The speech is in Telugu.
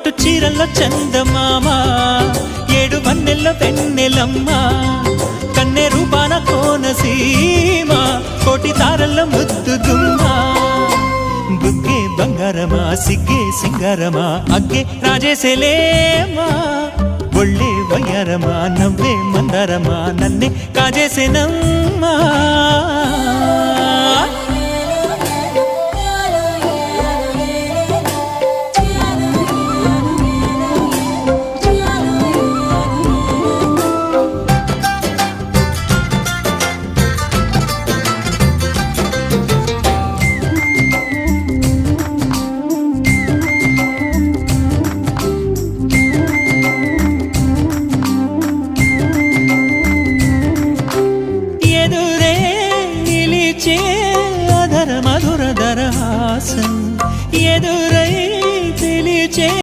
పట్టు చీరల్లో చందమామ ఏడు వన్నెల్లో వెన్నెలమ్మ కన్నె రూపాన కోనసీమ కోటి తారల్లో ముద్దు గుమ్మ బుగ్గే బంగారమా సిగ్గే సింగారమా అగ్గే రాజేసేలేమా ఒళ్ళే వయ్యారమా నవ్వే మందారమా నన్నే కాజేసేనమ్మా